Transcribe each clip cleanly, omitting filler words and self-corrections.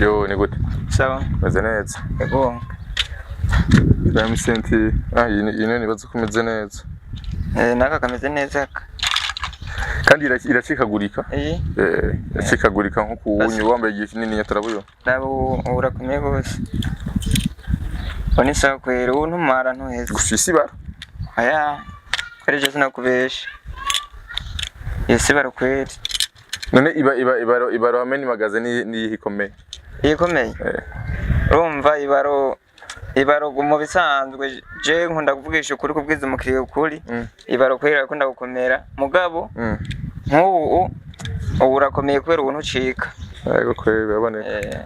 Yo, ni gute? Sawa. Meze neza. Ego. Senti, iyi nibaza ko meze neza. Naka kameze neza. Kandi iracikagurika. Iracikagurika nko kuwunyu wambaye igihe kinini nyaturabuyo. Nabo urakomeye gose. Oni sawa kwera untumara ntuheze. Gufisi bara. Aya. Kare sinakubesha. Yesi barakwera. None ibaro hamwe ni magazine ni ikomeye. Ikomeye. Urumva ibaro mu bisanzwe je nkunda kuvugisha ukuri kubwiza umukiriya ukuri. Ibaro kwera akunda gukomera mugabo. Nk'ubu urakomeye kwera ubuntu ucika. Yego kwera babone.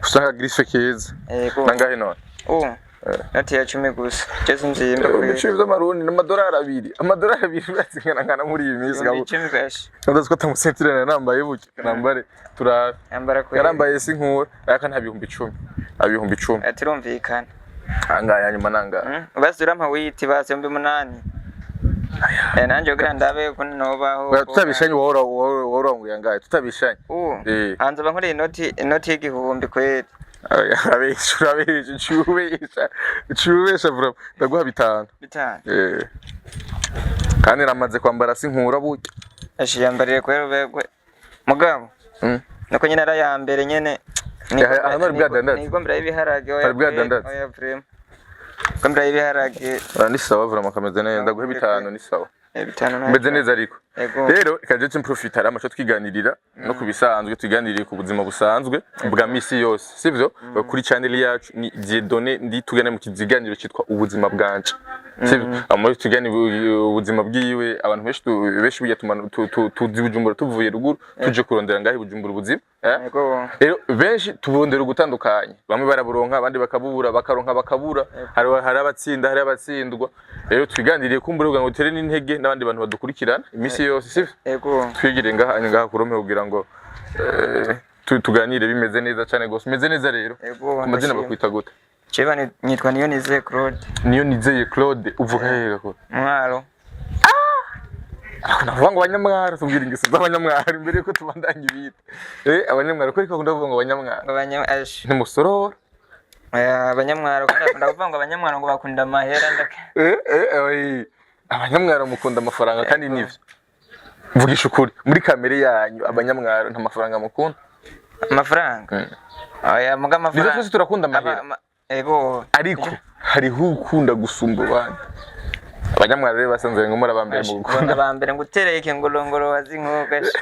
Usanga grife kiza. Nangahe none. Ati ya 10 gusa. Jesu nzimba kwera. Ibiciro by'amarundi n'amadolari 2. Amadolari 2 urazingana muri iyi minsi gabo. Ndazi ko tamusentirana nambaye buke. Nambare yambara kwera. Yarambaye sinkura aka nta 1010. Abihumbi 10. Ati rumvikana. Angaya nyuma nanga. Basura mpa witi base 8. Nanje gira ndabe ko nobaho. Tutabishanye wora nguyangaya tutabishanye. Hanze bankore inoti y'igihumbi kwera. Abeshura chubesha bro ndaguha 5. Kandi namaze kwambara sinkura buke. Ashiyambarire kwera ubegwe mugabo nako nyine ara ya mbere nyene Anori bwadandata. Nigombra ibiharage oya bwadandata. Oya prem. Gombra ibiharage. Ni sawa vura makameze neza ndaguha 5 ni sawa. 5 Mbeze neza ariko. Rero ikaje tumprofitara amacho twiganirira no kubisanzwe twiganiriye ku buzima busanzwe bwa misi yose. Sivyo kuri channel yacu ni Dieudonné ndi tugane mu kiziganiro cyitwa ubuzima bwanje. Sivyo amuri tugane ubuzima bwiwe abantu benshi bigatuma tuzi Bujumbura tuvuye ruguru tuje kurondera ngahe Bujumbura ubuzima. Rero benshi tubondera gutandukanye bamwe baraburonka abandi bakabubura bakaronka bakabura hari abatsinda hari abatsindwa rero twiganiriye kumburuga ngo tere n'intege n'abandi bantu badukurikirana imisi yose sivyo twigire ngaha kurome kugira ngo tuganire bimeze neza cyane gose meze neza rero amazina bakwita gute Cheba nitwa Niyonizeye Claude Niyonizeye Claude uvuga hehe ko Mwaro navuga ngo abanyamwaro tubwira ingeso z'abanyamwaro imbere ko tubandanye ibita abanyamwaro ko kuvuga ngo abanyamwaro ni musorora abanyamwaro ndavuga ngo abanyamwaro ngo bakunda amahera ndake abanyamwaro mukunda amafaranga kandi nivyo mvugisha ukuri muri kamere yanyu abanyamwaro nta mafaranga mukunda amafaranga aya muga amafaranga twese turakunda amahera ariko hariho ukunda gusumba abandi abanyamwaro rero basanzwe ngo muri abambere mu gukunda abambere ngo utereke ngorongoro wazinkogasha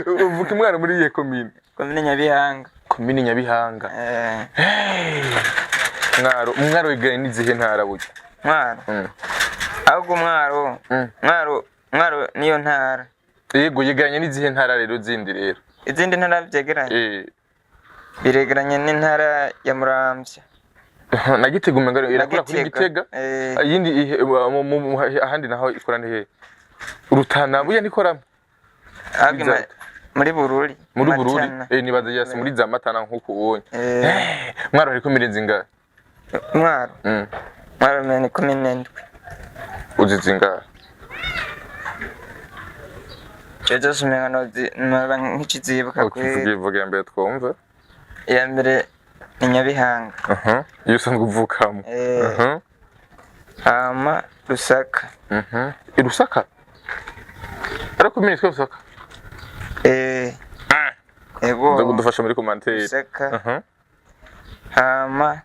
uvuka umwana muri iye komine Nyabihanga mwaro iganye n'izihe ntara buke mwaro ahubwo mwaro niyo ntara yego yiganye n'izihe ntara rero zindi rero izindi ntara byegeranye biregeranye n'intara ya Muramvya na Gitega umengaro irakora kuri Gitega yindi ahandi naho ikora he Rutana buya nikora muri Bururi nibaza yase muri za Matana nkuko ubonye mwaro ariko mirenze inga mwaro mene kumenendwe uzizinga Jeje sumengano nk'ikizibuka vuga mbere twumva ya mbere ni Nyabihanga iyo usanzwe uvukamo hama Rusaka Rusaka ariko mimi twa Rusaka ego ndagudufasha muri commentaire Rusaka hama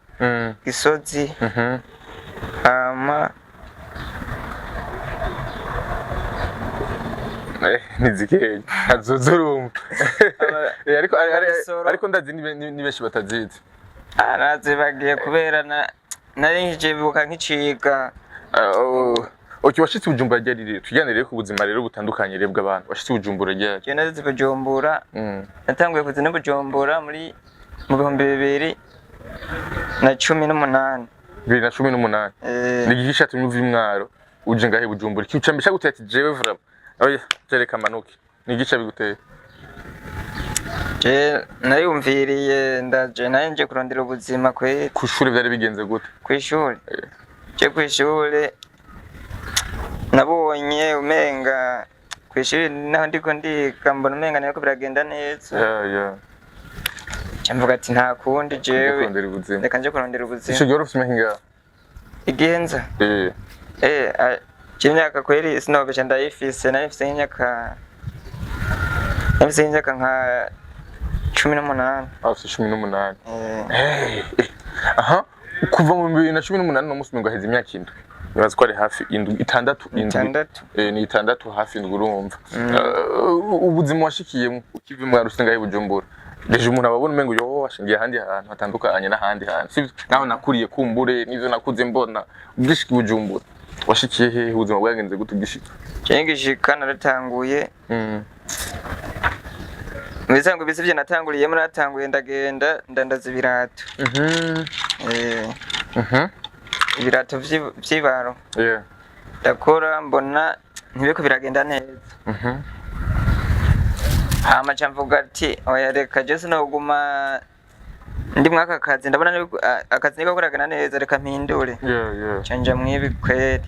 Gisozi hama nizikeye azozurumva ariko ndazi ni benshi batazizi araze bagiye kubera nari nkijebuka nkiciga washitse Bujumbura ryari rero tuganiriye ku buzima rero butandukanye rebwa abantu washitse Bujumbura ryari je nazi Bujumbura natanguye kuzina Bujumbura mu 2018 ni gihisha tumwe mwaro uje ngahe Bujumbura kiucambisha gute ati jewe vrama oya tereka manuki ni gica biguteye je nayumviriye ndaje nanje kurondera ubuzima kwe kushuri byari bigenze gute kwishuri je kwishuri nabonye umenga kwishuri naho ndiko ndiga mbona umenga niko biragenda neza cyamvuga ati nta kundi jewe reka nje kurondera ubuzima ico gihe ufite imyaka igenza imyaka kweri sinobesha ndayifise narifise imyaka nka 18 afite 18 aha kuva mu 2018 no musi ngo heze imyaka indwi nibaza ko ari hafi indwi itandatu ni itandatu hafi indwi urumva ubuzima washikiyemo ukiva mu Rusenga y'Ibujumbura deje umuntu ababona umengo yo washingiye ahandi hantu hatandukanye n'ahandi hantu sivyo naho nakuriye kumbure nivyo nakuze mbona ubwishiki Bujumbura washikiye he ubuzima bwagenze gute ubwishiki cyengishika naratanguye Mwisango bisivye natanguriyemo natanguye ndagenda ndandaza ibirato ibirato vy'ibaro ndakora mbona ntibiko biragenda neza hama camvuga ati oya reka je sinoguma ndi mwaka kazi ndabona akazi niko kuragana neza reka mpindure canja mwibi kweri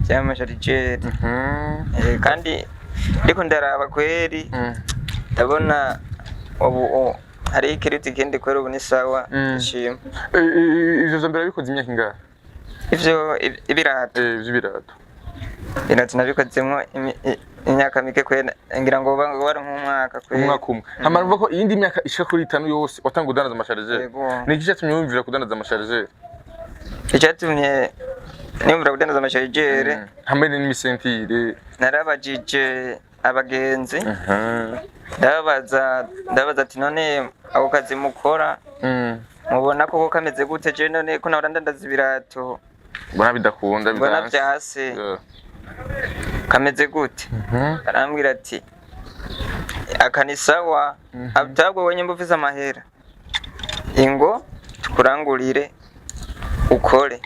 cy'amasharijeri kandi ndiko ndaraba kweri ndabona ubu hari ikiriti kindi kwera ubu ni sawa nshima ivyo mbere bikoze imyaka ingahe ivyo ibirato nabikozemo imyaka mike kwera ngira ngo bari nk'umwaka kwera umwaka umwe hama ko iyindi myaka ishika kuri 5 yose watanga kudandaza amasharijeri ni iki cyatumye wumvira kudandaza amasharijeri icyatumye nimvira kudandaza amasharijeri hamwe n'imisentire narabajije abagenzi ndabaza ati none ako kazi mukora mubona ko kameze gute je none ko nahora ndandaza ibirato bona bidakunda bona byase kameze gute arambwira ati akanisawa atabwo wenye mbufise amahera ingo tukurangurire ukore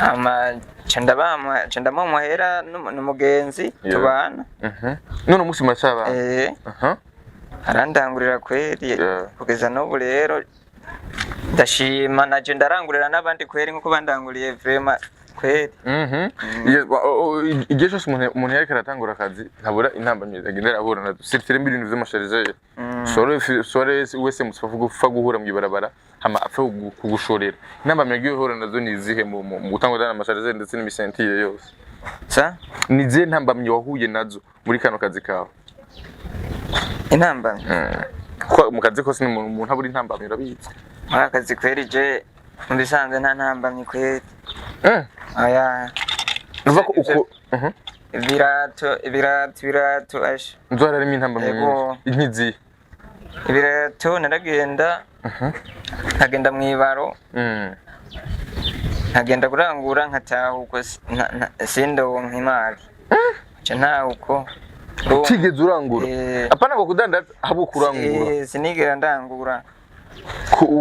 ama chandama muhera n'umugenzi tubana none umunsi murasaba arandangurira kweri kugeza n'ubu rero ndashima naje ndarangurira n'abandi kweri nkuko bandanguriye vraiment kweri igihe cyose umuntu yariko aratangura akazi ntabura intambamyi agendera abura na sirtire ibintu vy'amasharijeri sore wese mufa guhura mw'ibarabara hama apfa kugushorera intambamyi yagiye uhura nazo nizihe mu gutangura amasharijeri ndetse n'imisentire yose nizihe ntambamyi wahuye nazo muri kano kazi kawe intambamyi mu kazi kose umuntu abura intambamyi urabizi akazi kweri je mbisanzwe nta ntambamyi kweri aya nuva ko uko ibirato asha nzora rimi intambamyi inkizi ibirato naragenda nkagenda mwibaro nkagenda kurangura nkataha uko sindonka imari ntaho uko utigeze urangura apana ngo kudandaza habo kurangura sinigera ndangura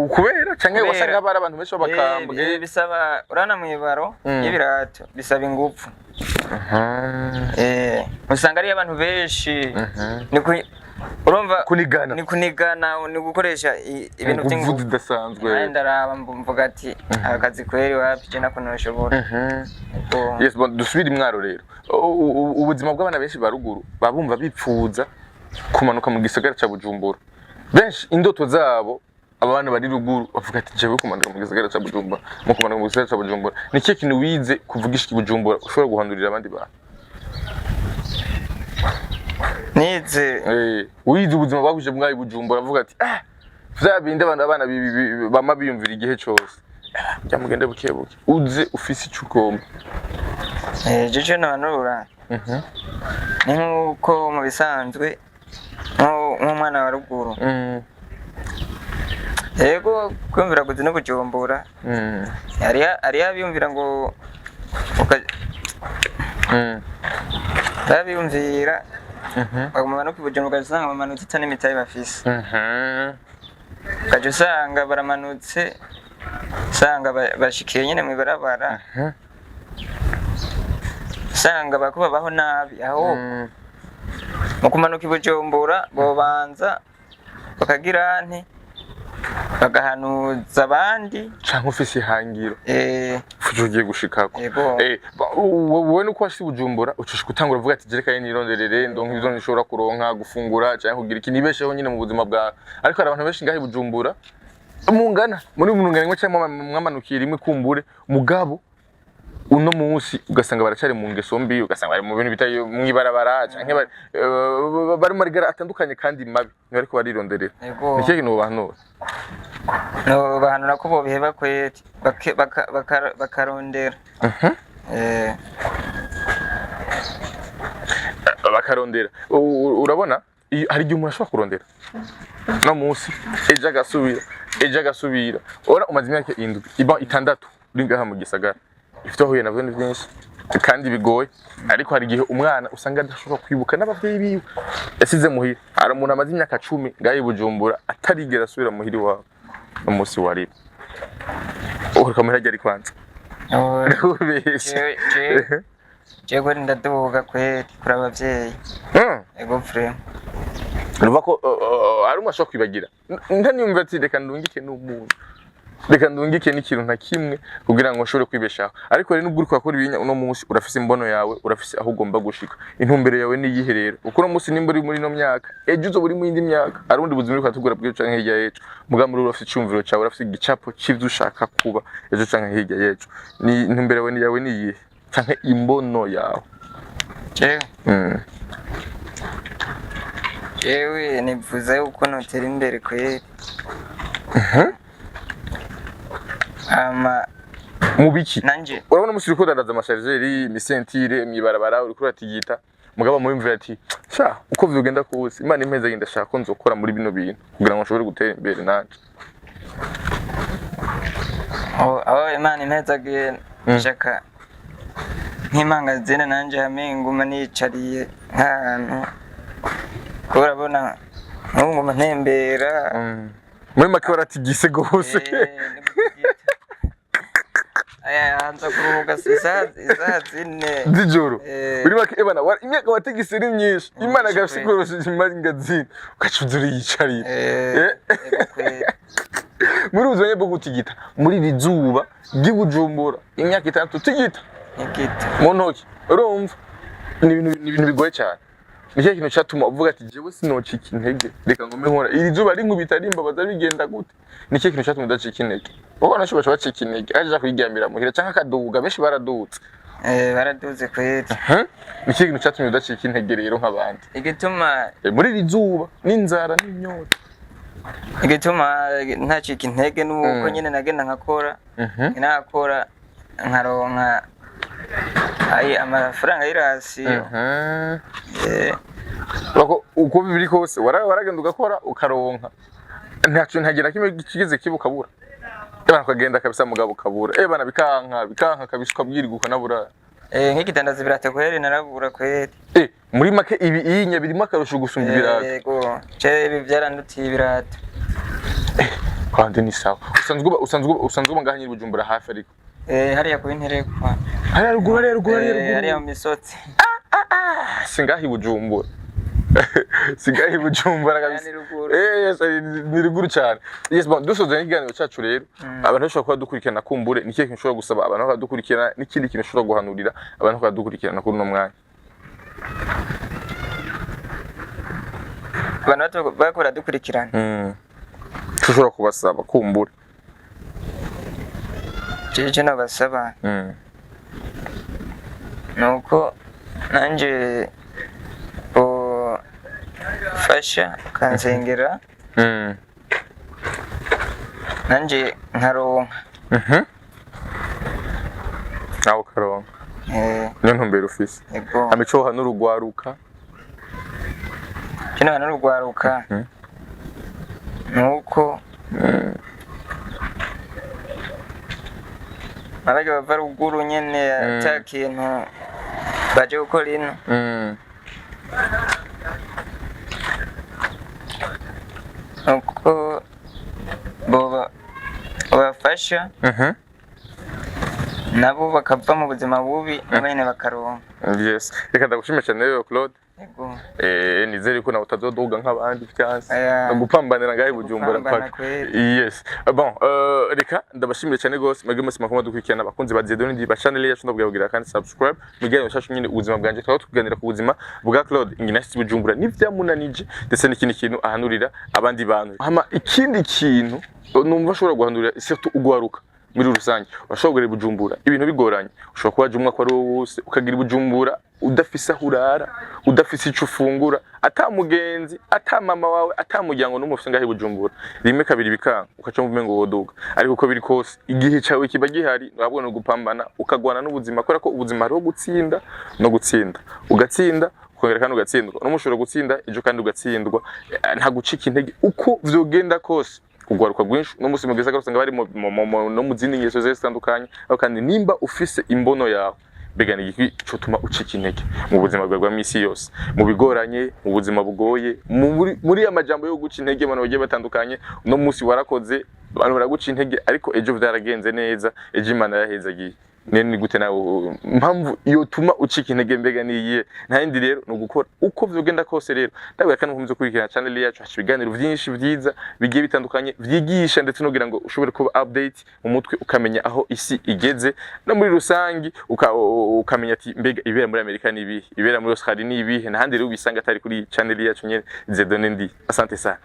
kubera canke wasanga bari abantu benshi bakambwe bisaba urana mwibaro y'ibirato bisaba ingufu usanga ari abantu benshi urumva ni kunigana ni gukoresha ibintu by'ingufu bidasanzwe ndaraba mvuga ati akazi kweri wapi je nako nashobora yes dusubira imwaro rero ubuzima bw'abana benshi baruguru babumva bipfuza kumanuka mu gisagara ca Bujumbura benshi indoto zabo abana bari ruguru bavuga ati jewe kumanuka mu gisagara ca Bujumbura mu kumanuka mu gisagara ca Bujumbura ni cyo kintu wize kuvugisha Bujumbura ushobora guhandurira abandi bantu nize wize ubuzima baguje mwayi Bujumbura avuga ati vyabinde abana bama biyumvira igihe cyose byamugende bukebuke uze ufise icukomba jeje nanura ni nkuko mu bisanzwe nk'umwana wa ruguru yego kwumvira guzi no Bujumbura ari yabiyumvira ngo yabiyumvira baguma no Bujumbura usanga bamanutse itani imitayi bafise kaje usanga baramanutse usanga bashikiye nyene mwibarabara usanga bakuba baho nabi aho mu kumanuka Bujumbura bobanza bakagira nti bagahanuza abandi canke ufise ihangiro fujo ugiye gushikako yego wowe nuko washitse Bujumbura ucushika utangura uvuga ati jereka nironderere ndonka ivyo nishobora kuronka gufungura canke kugira iki nibesheho nyine mu buzima bwawe ariko hari abantu benshi ngahe Bujumbura mungana muri munungana cyangwa mwamanukira imwe kumbure mugabo uno munsi ugasanga baracari mu ngeso mbi ugasanga bari mu bintu bitaye mwibarabara canke bari mu rigara atandukanye kandi mabi ariko barironderera niki kintu bantu no bahanura ko bo biheba kweti bakarondera bakarondera urabona hari igihe umuntu ashobora kurondera no munsi ejo agasubira ora umaze imyaka 7 iba 6 uri ngaha mu gisagara ifite ahuye navyo ni byinshi kandi bigoye ariko hari igihe umwana usanga adashobora kwibuka n'abavyeyi biwe yasize muhira hari umuntu amaze imyaka 10 ngaye Bujumbura atarigera asubira muhiri wawe umunsi wari uriko muhira ari kwanza Jego ndaduga kweti kuri abavyeyi ego frère Nuva ko ari umashaka kwibagira ntaniyumva ati reka ndungike n'umuntu reka ndungike n'ikintu nta kimwe kugira ngo nshobore kwibeshaho ariko rero nubwo uri kwakora ibinya uno munsi urafise imbono yawe urafise aho ugomba gushika intumbero yawe ni yiherero uko uno munsi nimba uri muri no myaka ejo uzo buri mu yindi myaka ari undi buzima uri kwatugura bwiyo canke hirya yejo muga muri urafise icumviro cyawe urafise igicapo c'ivyo ushaka kuba ejo canke hirya yejo ni intumbero yawe ni yihe canke imbono yawe jewe nifuza yuko notera imbere kweri mubiki nanje urabona umusiri ko dandaza amasharijeri imisentire mwibarabara uri kuratigita mugaba mu imvira ati sha uko vyogenda kose imana impeza genda shaka ko nzokora muri bino bintu kugira ngo nshobore gutera imbere nanje imana impeza genda nk'imangazine nanje hamwe nguma nicariye nk'ahantu ko urabona nguma ntembera muri make waratigise gose hanza kuruhuka isaha 4 z'ijoro muri make ebana imyaka watigise ni myinshi imana gafisikoroshe imangazine ukacuzura yicariye muri uzonye bwo gutigita muri rizuba ry'Ibujumbura imyaka 3 tigita mu ntoki urumva ni ibintu bigoye cyane nicyo kintu cyatuma uvuga ati jewe sinocika intege reka ngome nkora iri zuba rinkubita rimbabaza bigenda gute nicyo kintu cyatuma udacika intege uko nashobora bacika intege aje kwiryamira muhira canka kaduga benshi baradutse baraduze kwete nicyo kintu cyatumye udacika intege rero nk'abandi igituma muri iri zuba n'inzara n'inyota igituma ntacika intege nuko nyene nagenda nkakora nakora nkaronka amafaranga y'irasiyo uko bibiri kose waragenda ugakora ukaronka ntacu ntagira kimwe kigeze kibukabura ebana kagenda kabisa mugabo ukabura ebana bikanka kabisa ukabwirwa ukanabura nk'igitandaza ibirate kweri narabura kweri muri make ibi iyinya birimo akarusho gusumba ibirate yego ibi byarandutiye ibirate kandi ni sawa usanzwe ngaha nyiri Bujumbura hafi ariko hariya ku interekwa hariya mu misotsi singahi Bujumbura kabisa ni ruguru cyane yes bon dusoze n'ikiganiro cyacu rero abantu bashobora kuba dukurikirana kumbure ni kintu ushobora gusaba abantu bakadukurikirana n'ikindi kintu ushobora guhanurira abantu bakadukurikirana kuri no mwanya abantu bakora dukurikirana ushobora kubasaba kumbure jeje nabasaba nuko nanje fasha kansengera nanje nkaronka nawe ukaronka niyo ntumbero ufise amico hano urugwaruka kino hano urugwaruka nuko abaje bava ruguru nyene ata kintu baje gukora ino uko boba bafasha nabo bakava mu buzima bubi nyine bakaronka yes reka ndagushimira cyane rero Claude Yego. Nizere ko nawe utazodoga nk'abandi byanse Aya. no gupambanira ngahe Bujumbura Gupambana mpaka kweli. yes bon reka ndabashimire cyane gose mwebwe mwese makoma dukurikirana abakunzi ba Dieudonné ndi ba channel yacu ndabwira kandi subscribe mugende cyashu nyine ubuzima bwanje twaba tukuganira ku buzima bwa Claude Inginasi Bujumbura n'ivyamunanije ndetse n'ikindi kintu ahanurira abandi bantu hama ikindi kintu numva ashobora guhandurira surtout ugwaruka muri rusange urashobora Bujumbura ibintu bigoranye ushobora kubaje umwaka wari wose ukagira Bujumbura udafise ahurara udafise ico ufungura ata mugenzi ata mama wawe ata muryango n'umufise ngahe Bujumbura rimwe kabiri bikanga ukaca mu ngo woduga ariko uko biri kose igihe cyawe kiba gihari wabona gupambana ukagwana n'ubuzima kubera ko ubuzima ari gutsinda no gutsinda ugatsinda ukongera kandi ugatsindwa n'umushobora gutsinda ejo kandi ugatsindwa nta gucika intege uko vyogenda kose kugwaruka gwinshi no musi mugeza gasanga bari no muzindi ngeso zitandukanye kandi nimba ufise imbono yawe begana iki cotuma ucika intege mu buzima bwa misi yose mu bigoranye mu buzima bugoye muri amajambo yo guca intege abantu bagiye batandukanye no musi warakoze abantu baraguca intege ariko ejo vyaragenze neza ejo Imana yahezagiye nene gute nawe mpamvu iyo tuma ucika intege mbega niye ntayindi rero no gukora uko vyogenda kose rero ndabwira kandi nkomeze kurikira channel yacu hacibiganiro vyinshi vyiza bigiye bitandukanye vyigisha ndetse no kugira ngo ushobore kuba update mu mutwe ukamenya aho isi igeze no muri rusangi ukamenya ati mbega ibera muri Amerika nibihe ibera muri Australia nibihe ntahandi rero ubisanga atari kuri channel yacu nyene Dieudonné ndi asante sana